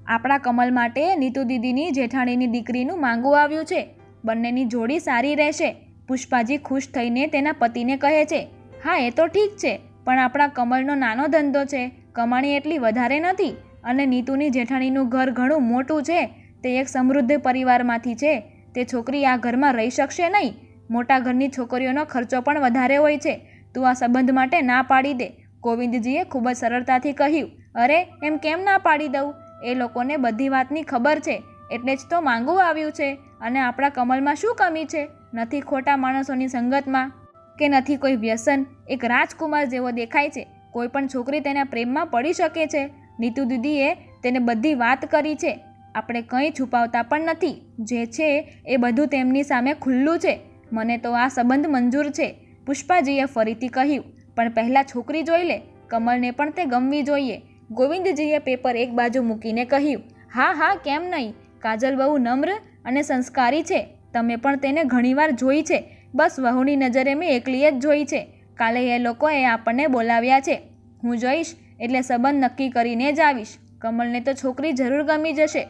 આપણા કમલ માટે નીતુ દીદીની જેઠાણીની દીકરીનું માંગવું આવ્યું છે. બંનેની જોડી સારી રહેશે. પુષ્પાજી ખુશ થઈને તેના પતિને કહે છે, હા એ તો ઠીક છે, પણ આપણા કમલનો નાનો ધંધો છે, કમાણી એટલી વધારે નથી, અને નીતુની જેઠાણીનું ઘર ઘણું મોટું છે. તે એક સમૃદ્ધ પરિવારમાંથી છે. તે છોકરી આ ઘરમાં રહી શકશે નહીં. મોટા ઘરની છોકરીઓનો ખર્ચો પણ વધારે હોય છે. તું આ સંબંધ માટે ના પાડી દે. ગોવિંદજીએ ખૂબ જ સરળતાથી કહ્યું. અરે એમ કેમ ના પાડી દઉં? એ લોકોને બધી વાતની ખબર છે, એટલે જ તો માંગવું આવ્યું છે. અને આપણા કમલમાં શું કમી છે? નથી ખોટા માણસોની સંગતમાં, કે નથી કોઈ વ્યસન. એક રાજકુમાર જેવો દેખાય છે. કોઈ પણ છોકરી તેના પ્રેમમાં પડી શકે છે. નીતુ દીદીએ તેને બધી વાત કરી છે. આપણે કંઈ છુપાવતા પણ નથી. જે છે એ બધું તેમની સામે ખુલ્લું છે. મને તો આ સંબંધ મંજૂર છે. પુષ્પાજીએ ફરીથી કહ્યું. પણ પહેલાં છોકરી જોઈ લે. કમલને પણ તે ગમવી જોઈએ. ગોવિંદજીએ પેપર એક બાજુ મૂકીને કહ્યું. હા હા, કેમ નહીં. કાજલ બહુ નમ્ર અને સંસ્કારી છે. તમે પણ તેને ઘણીવાર જોઈ છે. બસ વહુની નજરે મેં એકલીએ જ જોઈ છે. કાલે એ લોકોએ આપણને બોલાવ્યા છે. હું જઈશ એટલે સંબંધ નક્કી કરીને જ આવીશ. કમલને તો છોકરી જરૂર ગમી જશે.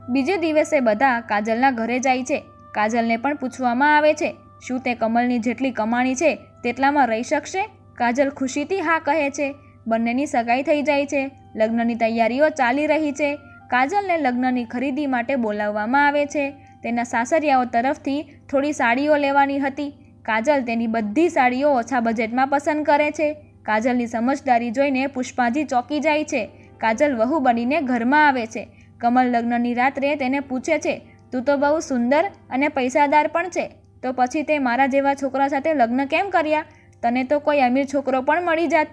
બીજે દિવસે બધા કાજલના ઘરે જાય છે. કાજલને પણ પૂછવામાં આવે છે, શું તે કમલની જેટલી કમાણી છે તેટલામાં રહી શકશે? કાજલ ખુશીથી હા કહે છે. બંનેની સગાઈ થઈ જાય છે. લગ્નની તૈયારીઓ ચાલી રહી છે. કાજલને લગ્નની ખરીદી માટે બોલાવવામાં આવે છે. તેના સાસરિયાઓ તરફથી થોડી સાડીઓ લેવાની હતી. કાજલ તેની બધી સાડીઓ ઓછા બજેટમાં પસંદ કરે છે. કાજલની સમજદારી જોઈને પુષ્પાજી ચોંકી જાય છે. કાજલ વહુ બનીને ઘરમાં આવે છે. કમલ લગ્નની રાત્રે તેને પૂછે છે, તું તો બહુ સુંદર અને પૈસાદાર પણ છે, તો પછી તે મારા જેવા છોકરા સાથે લગ્ન કેમ કર્યા? તને તો કોઈ અમીર છોકરો પણ મળી જાત.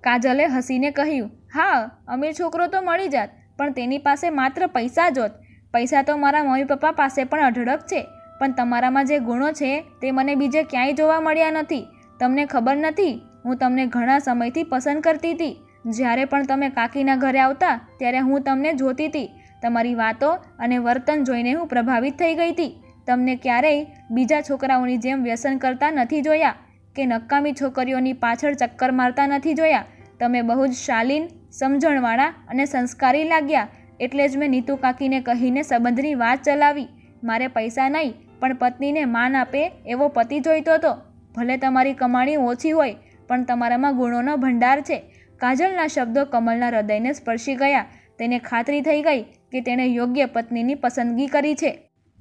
કાજલે હસીને કહ્યું, હા, અમીર છોકરો તો મળી જાત, પણ તેની પાસે માત્ર પૈસા જ હોત. પૈસા તો મારા મમ્મી પપ્પા પાસે પણ અઢળક છે, પણ તમારામાં જે ગુણો છે તે મને બીજે ક્યાંય જોવા મળ્યા નથી. તમને ખબર નથી, હું તમને ઘણા સમયથી પસંદ કરતી હતી. જ્યારે પણ તમે કાકીના ઘરે આવતા ત્યારે હું તમને જોતી હતી. તમારી વાતો અને વર્તન જોઈને હું પ્રભાવિત થઈ ગઈ હતી. તમને ક્યારેય બીજા છોકરાઓની જેમ વ્યસન કરતા નથી જોયા, કે નકામી છોકરીઓની પાછળ ચક્કર મારતા નથી જોયા. તમે બહુ જ શાલીન, સમજણવાળા અને સંસ્કારી લાગ્યા. એટલે જ મેં નીતુ કાકીને કહીને સંબંધની વાત ચલાવી. મારે પૈસા નહીં, પણ પત્નીને માન આપે એવો પતિ જોઈતો હતો. ભલે તમારી કમાણી ઓછી હોય, પણ તમારામાં ગુણોનો ભંડાર છે. કાજલના શબ્દો કમલના હૃદયને સ્પર્શી ગયા. તેને ખાતરી થઈ ગઈ કે તેણે યોગ્ય પત્નીની પસંદગી કરી છે.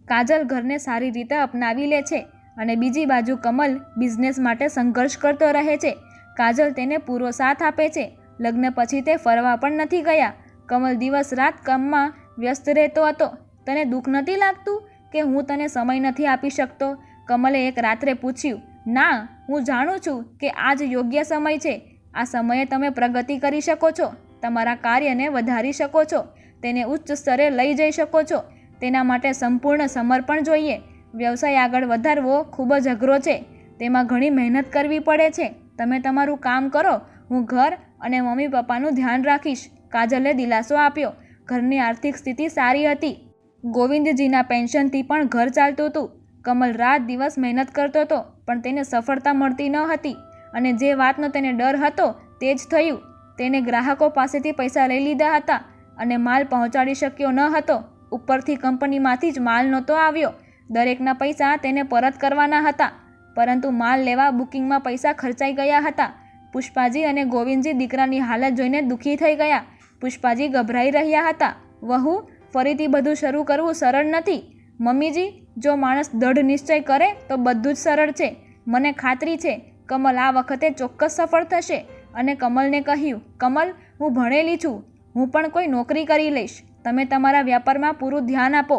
કાજલ ઘરને સારી રીતે અપનાવી લે છે, અને બીજી બાજુ કમલ બિઝનેસ માટે સંઘર્ષ કરતો રહે છે. કાજલ તેને પૂરો સાથ આપે છે. લગ્ન પછી તે ફરવા પણ નથી ગયા. કમલ દિવસ રાત કામમાં વ્યસ્ત રહેતો હતો. તને દુઃખ નથી લાગતું કે હું તને સમય નથી આપી શકતો? કમલે એક રાત્રે પૂછ્યું. ના, હું જાણું છું કે આ જ યોગ્ય સમય છે. આ સમયે તમે પ્રગતિ કરી શકો છો, તમારા કાર્યને વધારી શકો છો, તેને ઉચ્ચ સ્તરે લઈ જઈ શકો છો. તેના માટે સંપૂર્ણ સમર્પણ જોઈએ. વ્યવસાય આગળ વધારવો ખૂબ જ અઘરો છે. તેમાં ઘણી મહેનત કરવી પડે છે. તમે તમારું કામ કરો, હું ઘર અને મમ્મી પપ્પાનું ધ્યાન રાખીશ. કાજલે દિલાસો આપ્યો. ઘરની આર્થિક સ્થિતિ સારી હતી. ગોવિંદજીના પેન્શનથી પણ ઘર ચાલતું હતું. કમલ રાત દિવસ મહેનત કરતો હતો, પણ તેને સફળતા મળતી ન હતી. અને જે વાતનો તેને ડર હતો તે જ થયું. તેને ગ્રાહકો પાસેથી પૈસા લઈ લીધા હતા અને માલ પહોંચાડી શક્યો ન હતો. ઉપરથી કંપનીમાંથી જ માલ નહોતો આવ્યો. દરેકના પૈસા તેને પરત કરવાના હતા, પરંતુ માલ લેવા બુકિંગમાં પૈસા ખર્ચાઈ ગયા હતા. પુષ્પાજી અને ગોવિંદજી દીકરાની હાલત જોઈને દુઃખી થઈ ગયા. પુષ્પાજી ગભરાઈ રહ્યા હતા. વહુ, ફરીથી બધું શરૂ કરવું સરળ નથી. મમ્મીજી, જો માણસ દૃઢ નિશ્ચય કરે તો બધું જ સરળ છે. મને ખાતરી છે કમલ આ વખતે ચોક્કસ સફળ થશે. અને કમલને કહ્યું, કમલ, હું ભણેલી છું, હું પણ કોઈ નોકરી કરી લઈશ. તમે તમારા વ્યાપારમાં પૂરું ધ્યાન આપો.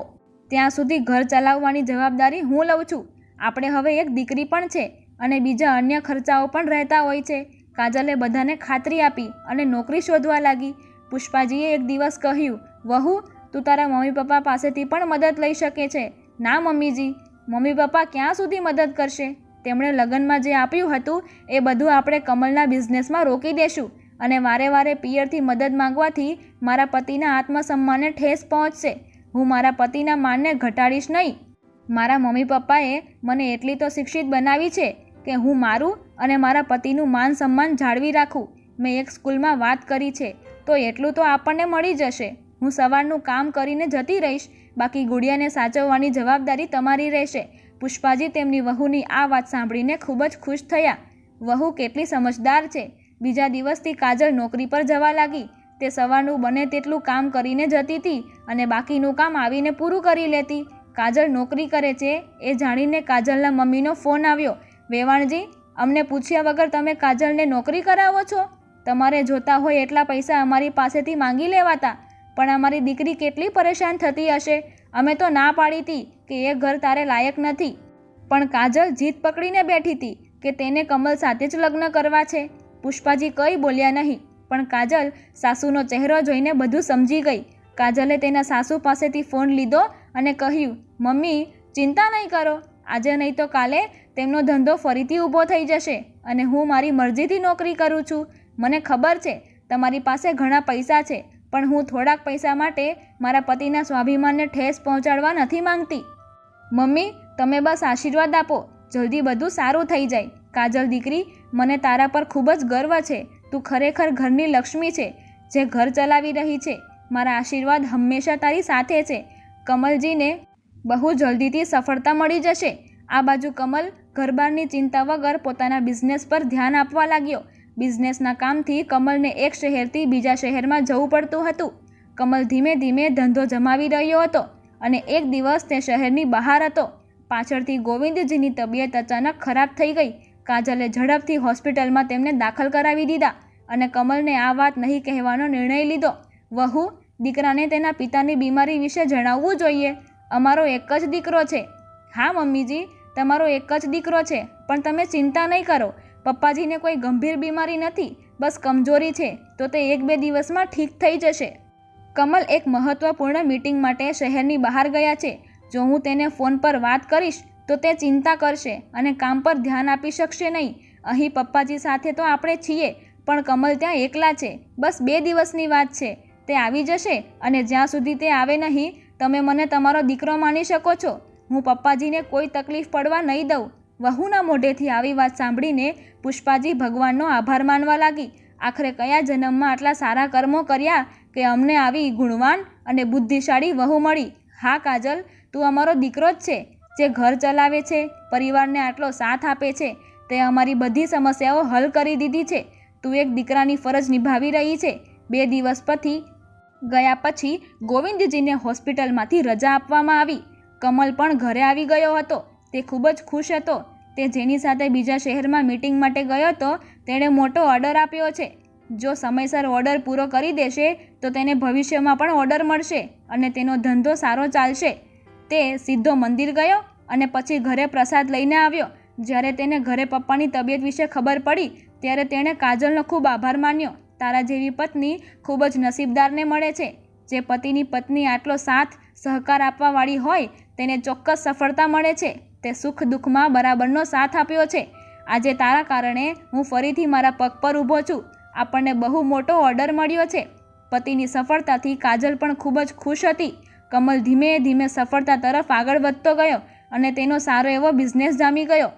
ત્યાં સુધી ઘર ચલાવવાની જવાબદારી હું લઉં છું. આપણે હવે એક દીકરી પણ છે, અને બીજા અન્ય ખર્ચાઓ પણ રહેતા હોય છે. કાજલે બધાને ખાતરી આપી અને નોકરી શોધવા લાગી. પુષ્પાજીએ એક દિવસ કહ્યું, વહુ, તું તારા મમ્મી પપ્પા પાસેથી પણ મદદ લઈ શકે છે. ના મમ્મીજી, મમ્મી પપ્પા ક્યાં સુધી મદદ કરશે? તેમણે લગ્નમાં જે આપ્યું હતું એ બધું આપણે કમલના બિઝનેસમાં રોકી દેશું, અને વારે વારે પિયરથી મદદ માંગવાથી મારા પતિના આત્મસન્માનને ઠેસ પહોંચશે. હું મારા પતિના માનને ઘટાડીશ નહીં. મારા મમ્મી પપ્પાએ મને એટલી તો શિક્ષિત બનાવી છે કે હું મારું અને મારા પતિનું માન સન્માન જાળવી રાખું. મેં એક સ્કૂલમાં વાત કરી છે, તો એટલું તો આપણને મળી જશે. હું સવારનું કામ કરીને જતી રહીશ, બાકી ગુડિયાને સાચવવાની જવાબદારી તમારી રહેશે. પુષ્પાજી તેમની વહુની આ વાત સાંભળીને ખૂબ જ ખુશ થયા. વહુ કેટલી સમજદાર છે. બીજા દિવસથી કાજલ નોકરી પર જવા લાગી. તે સવારનું બને તેટલું કામ કરીને જતી હતી અને બાકીનું કામ આવીને પૂરું કરી લેતી. કાજલ નોકરી કરે છે એ જાણીને કાજલના મમ્મીનો ફોન આવ્યો. વેવાણજી, અમને પૂછ્યા વગર તમે કાજલને નોકરી કરાવો છો? તમારે જોતા હોય એટલા પૈસા અમારી પાસેથી માંગી લેવાતા. પણ અમારી દીકરી કેટલી પરેશાન થતી હશે. અમે તો ના પાડી હતી કે એ ઘર તારે લાયક નથી, પણ કાજલ જીદ પકડીને બેઠી હતી કે તેને કમલ સાથે જ લગ્ન કરવા છે. પુષ્પાજી કંઈ બોલ્યા નહીં, પણ કાજલ સાસુનો ચહેરો જોઈને બધું સમજી ગઈ. કાજલે તેના સાસુ પાસેથી ફોન લીધો અને કહ્યું, મમ્મી ચિંતા નહીં કરો, આજે નહીં તો કાલે તેમનો ધંધો ફરીથી ઊભો થઈ જશે અને હું મારી મરજીથી નોકરી કરું છું. મને ખબર છે તમારી પાસે ઘણા પૈસા છે, પણ હું થોડાક પૈસા માટે મારા પતિના સ્વાભિમાનને ઠેસ પહોંચાડવા નથી માંગતી. મમ્મી તમે બસ આશીર્વાદ આપો, જલ્દી બધું સારું થઈ જાય. કાજલ દીકરી, મને તારા પર ખૂબ જ ગર્વ છે. તું ખરેખર ઘરની લક્ષ્મી છે, જે ઘર ચલાવી રહી છે. મારા આશીર્વાદ હંમેશા તારી સાથે છે. કમલજીને બહુ જલ્દીથી સફળતા મળી જશે. આ બાજુ કમલ ઘરબારની ચિંતા વગર પોતાના બિઝનેસ પર ધ્યાન આપવા લાગ્યો. બિઝનેસના કામથી કમલને એક શહેરથી બીજા શહેરમાં જવું પડતું હતું. કમલ ધીમે ધીમે ધંધો જમાવી રહ્યો હતો અને એક દિવસ તે શહેરની બહાર હતો. પાછળથી ગોવિંદજીની તબિયત અચાનક ખરાબ થઈ ગઈ. કાજલે ઝડપથી હોસ્પિટલમાં તેમને દાખલ કરાવી દીધા અને કમલને આ વાત નહીં કહેવાનો નિર્ણય લીધો. વહુ, દીકરાને તેના પિતાની બીમારી વિશે જણાવવું જોઈએ. અમારો એક જ દીકરો છે. હા મમ્મીજી, તમારો એક જ દીકરો છે, પણ તમે ચિંતા નહીં કરો. પપ્પાજીને કોઈ ગંભીર બીમારી નથી, બસ કમજોરી છે, તો તે 1-2 દિવસમાં ઠીક થઈ જશે. કમલ એક મહત્વપૂર્ણ મીટિંગ માટે શહેરની બહાર ગયા છે. જો હું તેને ફોન પર વાત કરીશ તો તે ચિંતા કરશે અને કામ પર ધ્યાન આપી શકશે નહીં. અહીં પપ્પાજી સાથે તો આપણે છીએ, પણ કમલ ત્યાં એકલા છે. બસ 2 દિવસની વાત છે, તે આવી જશે અને જ્યાં સુધી તે આવે નહીં, તમે મને તમારો દીકરો માની શકો છો. હું પપ્પાજીને કોઈ તકલીફ પડવા નહીં દઉં. વહુના મોઢેથી આવી વાત સાંભળીને પુષ્પાજી ભગવાનનો આભાર માનવા લાગી. આખરે કયા જન્મમાં આટલા સારા કર્મો કર્યા કે અમને આવી ગુણવાન અને બુદ્ધિશાળી વહુ મળી. હા કાજલ, તું અમારો દીકરો જ છે, જે ઘર ચલાવે છે, પરિવારને આટલો સાથ આપે છે. તે અમારી બધી સમસ્યાઓ હલ કરી દીધી છે. તું એક દીકરાની ફરજ નિભાવી રહી છે. 2 દિવસ ગયા પછી ગોવિંદજીને હોસ્પિટલમાંથી રજા આપવામાં આવી. કમલ પણ ઘરે આવી ગયો હતો. તે ખૂબ જ ખુશ હતો. તે જેની સાથે બીજા શહેરમાં મીટિંગ માટે ગયો હતો, તેણે મોટો ઓર્ડર આપ્યો છે. જો સમયસર ઓર્ડર પૂરો કરી દેશે તો તેને ભવિષ્યમાં પણ ઓર્ડર મળશે અને તેનો ધંધો સારો ચાલશે. તે સીધો મંદિર ગયો અને પછી ઘરે પ્રસાદ લઈને આવ્યો. જ્યારે તેને ઘરે પપ્પાની તબિયત વિશે ખબર પડી ત્યારે તેણે કાજલનો ખૂબ આભાર માન્યો. તારા જેવી પત્ની ખૂબ જ નસીબદારને મળે છે. જે પતિની પત્ની આટલો સાથ સહકાર આપવાવાળી હોય તેને ચોક્કસ સફળતા મળે છે. તે સુખ દુઃખમાં બરાબરનો સાથ આપ્યો છે. આજે તારા કારણે હું ફરીથી મારા પગ પર ઊભો છું. આપણને બહુ મોટો ઓર્ડર મળ્યો છે. પતિની સફળતાથી કાજલ પણ ખૂબ જ ખુશ હતી. કમલ ધીમે ધીમે સફળતા તરફ આગળ વધતો ગયો અને તેનો સારો એવો બિઝનેસ જામી ગયો.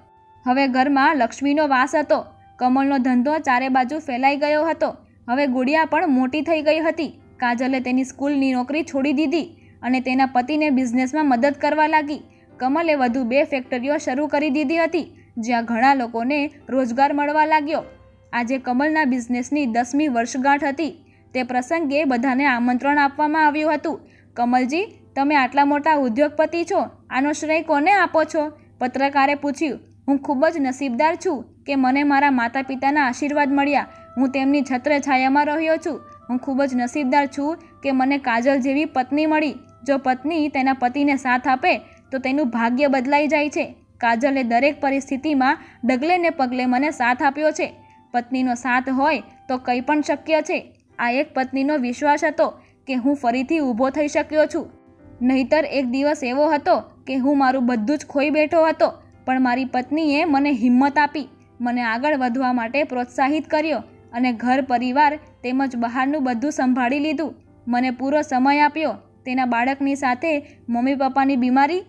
હવે ઘરમાં લક્ષ્મીનો વાસ હતો. કમલનો ધંધો ચારે બાજુ ફેલાઈ ગયો હતો. હવે ગુડિયા પણ મોટી થઈ ગઈ હતી. કાજલે તેની સ્કૂલની નોકરી છોડી દીધી અને તેના પતિને બિઝનેસમાં મદદ કરવા લાગી. કમલે વધુ 2 ફેક્ટરીઓ શરૂ કરી દીધી હતી, જ્યાં ઘણા લોકોને રોજગાર મળવા લાગ્યો. આજે કમલના બિઝનેસની 10મી વર્ષગાંઠ હતી. તે પ્રસંગે બધાને આમંત્રણ આપવામાં આવ્યું હતું. કમલજી, તમે આટલા મોટા ઉદ્યોગપતિ છો, આનો શ્રેય કોને આપો છો? પત્રકારે પૂછ્યું. હું ખૂબ જ નસીબદાર છું કે મને મારા માતા પિતાના આશીર્વાદ મળ્યા. હું તેમની છત્રછાયામાં રહ્યો છું. હું ખૂબ જ નસીબદાર છું કે મને કાજલ જેવી પત્ની મળી. જો પત્ની તેના પતિને સાથ આપે તો તેનું ભાગ્ય બદલાઈ જાય છે. કાજલે દરેક પરિસ્થિતિમાં ડગલે ને પગલે મને સાથ આપ્યો છે. પત્નીનો સાથ હોય તો કંઈ પણ શક્ય છે. આ એક પત્નીનો વિશ્વાસ હતો કે હું ફરીથી ઊભો થઈ શક્યો છું. નહીતર એક દિવસ એવો હતો કે હું મારું બધું જ ખોઈ બેઠો હતો, પણ મારી પત્નીએ મને હિંમત આપી, મને આગળ વધવા માટે પ્રોત્સાહિત કર્યો અને ઘર પરિવાર તેમજ બહારનું બધું સંભાળી લીધું. મને પૂરો સમય આપ્યો. તેના બાળકની સાથે મમ્મી પપ્પાની બીમારી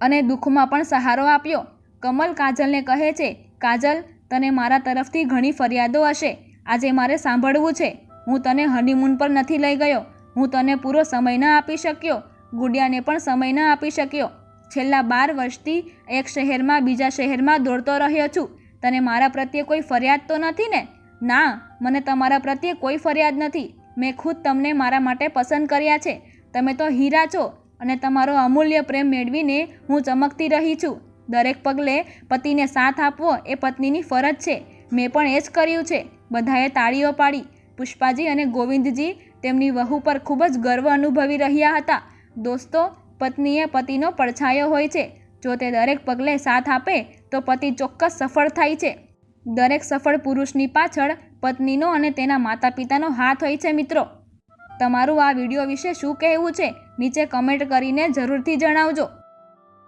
અને દુઃખમાં પણ સહારો આપ્યો. કમલ કાજલને કહે છે, કાજલ, તને મારા તરફથી ઘણી ફરિયાદો હશે. આજે મારે સાંભળવું છે. હું તને હનીમૂન પર નથી લઈ ગયો. હું તને પૂરો સમય ન આપી શક્યો, ગુડિયાને પણ સમય ન આપી શક્યો. છેલ્લા 12 વર્ષથી એક શહેરમાં બીજા શહેરમાં દોડતો રહ્યો છું. તને મારા પ્રત્યે કોઈ ફરિયાદ તો નથી ને? ના, મને તમારા પ્રત્યે કોઈ ફરિયાદ નથી. મેં ખુદ તમને મારા માટે પસંદ કર્યા છે. તમે તો હીરા છો અને તમારો અમૂલ્ય પ્રેમ મેળવીને હું ચમકતી રહી છું. દરેક પગલે પતિને સાથ આપવો એ પત્નીની ફરજ છે. મેં પણ એ જ કર્યું છે. બધાએ તાળીઓ પાડી. પુષ્પાજી અને ગોવિંદજી તેમની વહુ પર ખૂબ જ ગર્વ અનુભવી રહ્યા હતા. દોસ્તો, પત્ની એ પતિનો પડછાયો હોય છે. જો તે દરેક પગલે સાથ આપે તો પતિ ચોક્કસ સફળ થાય છે. દરેક સફળ પુરુષની પાછળ પત્નીનો અને તેના માતા પિતાનો હાથ હોય છે. મિત્રો, તમારું આ વિડીયો વિશે શું કહેવું છે? નીચે કમેન્ટ કરીને જરૂરથી જણાવજો.